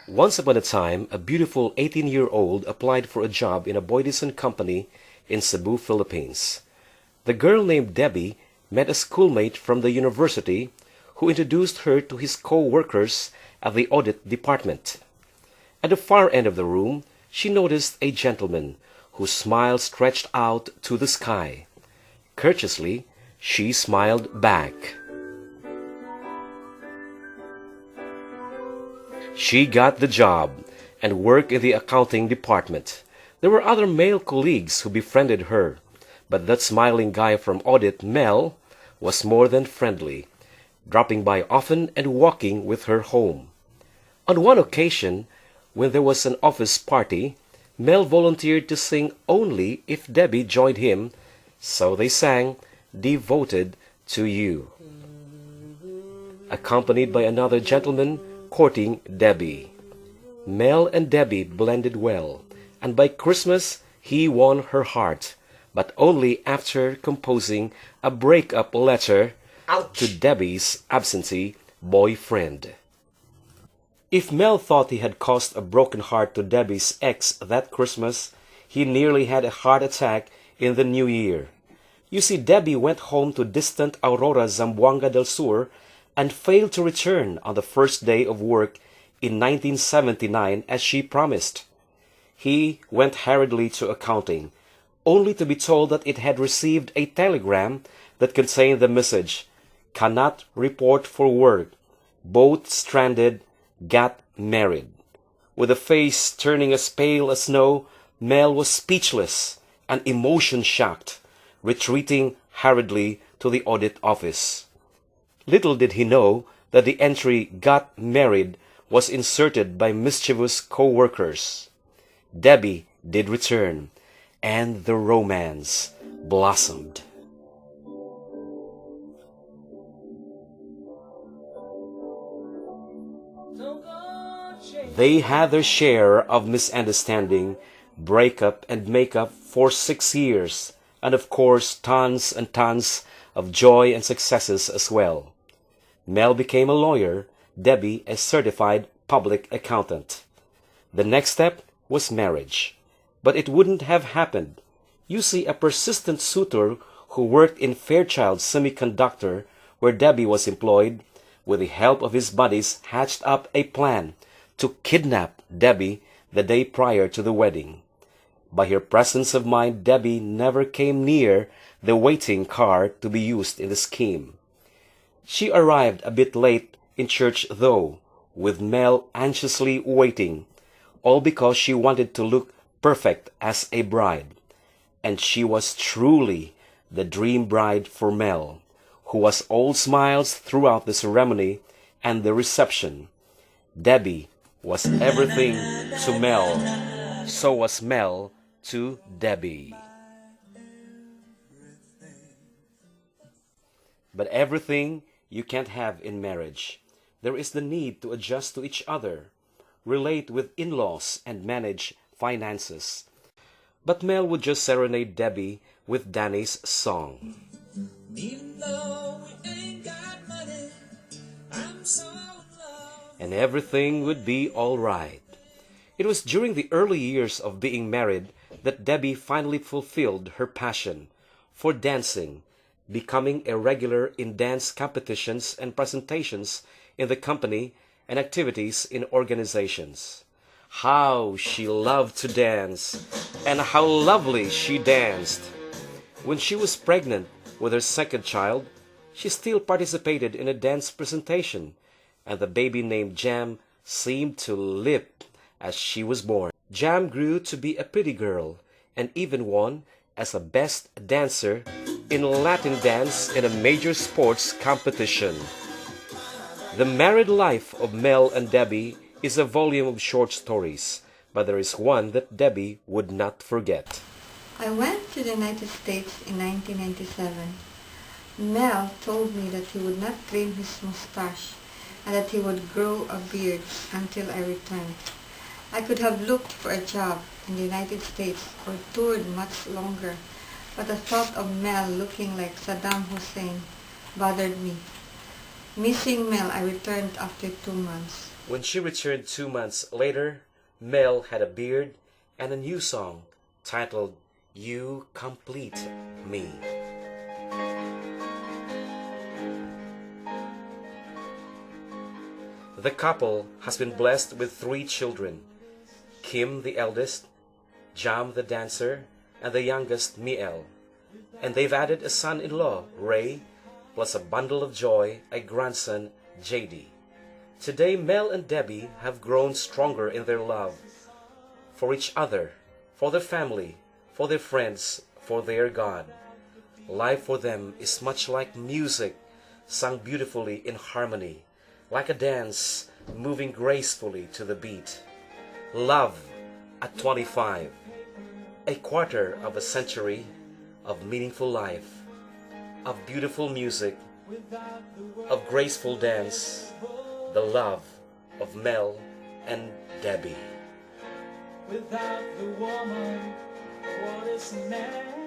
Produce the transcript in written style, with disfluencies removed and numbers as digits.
Once upon a time, a beautiful 18-year-old applied for a job in a Boydison company in Cebu, Philippines. The girl named Debbie met a schoolmate from the university who introduced her to his co-workers at the audit department. At the far end of the room, she noticed a gentleman whose smile stretched out to the sky. Courteously, she smiled back. She got the job and worked in the accounting department. There were other male colleagues who befriended her, but that smiling guy from audit, Mel, was more than friendly, dropping by often and walking with her home. On one occasion, when there was an office party, Mel volunteered to sing only if Debbie joined him, so they sang "Devoted to You," accompanied by another gentleman courting Debbie. Mel and Debbie blended well, and by Christmas he won her heart, but only after composing a break-up letter to Debbie's absentee boyfriend. If Mel thought he had caused a broken heart to Debbie's ex that Christmas, he nearly had a heart attack in the new year. You see, Debbie went home to distant Aurora, Zamboanga del Sur, and failed to return on the first day of work in 1979 as she promised. He went hurriedly to accounting, only to be told that it had received a telegram that contained the message, "Cannot report for work. Both stranded, got married." With a face turning as pale as snow, Mel was speechless and emotion-shocked, retreating hurriedly to the audit office. Little did he know that the entry "got married" was inserted by mischievous co-workers. Debbie did return, and the romance blossomed. They had their share of misunderstanding, breakup and makeup for 6 years, and of course tons and tons of joy and successes as well. Mel became a lawyer, Debbie a certified public accountant. The next step was marriage, but it wouldn't have happened. You see, a persistent suitor who worked in Fairchild Semiconductor, where Debbie was employed, with the help of his buddies hatched up a plan to kidnap Debbie the day prior to the wedding. By her presence of mind, Debbie never came near the waiting car to be used in the scheme. She arrived a bit late in church though, with Mel anxiously waiting, all because she wanted to look perfect as a bride. And she was truly the dream bride for Mel, who was all smiles throughout the ceremony and the reception. Debbie was everything to Mel, so was Mel to Debbie. But everything you can't have in marriage. There is the need to adjust to each other, relate with in-laws, and manage finances. But Mel would just serenade Debbie with Danny's song. Even though we ain't got money, I'm so in love. And everything would be all right. It was during the early years of being married that Debbie finally fulfilled her passion for dancing, becoming a regular in dance competitions and presentations in the company and activities in organizations. How she loved to dance, and how lovely she danced. When she was pregnant with her second child, she still participated in a dance presentation, and the baby named Jam seemed to leap as she was born. Jam grew to be a pretty girl, and even won as a best dancer in Latin dance in a major sports competition. The married life of Mel and Debbie is a volume of short stories, but there is one that Debbie would not forget. I went to the United States in 1997. Mel told me that he would not trim his mustache and that he would grow a beard until I returned. I could have looked for a job in the United States or toured much longer, but the thought of Mel looking like Saddam Hussein bothered me. Missing Mel, I returned after 2 months. When she returned 2 months later, Mel had a beard and a new song titled You Complete Me. The couple has been blessed with 3 children: Kim the eldest, Jam the dancer, and the youngest Miel. And they've added a son-in-law, Ray, plus a bundle of joy, a grandson, JD. Today, Mel and Debbie have grown stronger in their love for each other, for their family, for their friends, for their God. Life for them is much like music, sung beautifully in harmony, like a dance, moving gracefully to the beat. Love at 25, a quarter of a century of meaningful life, of beautiful music, of graceful dance, the love of Mel and Debbie. Without the woman, what is man?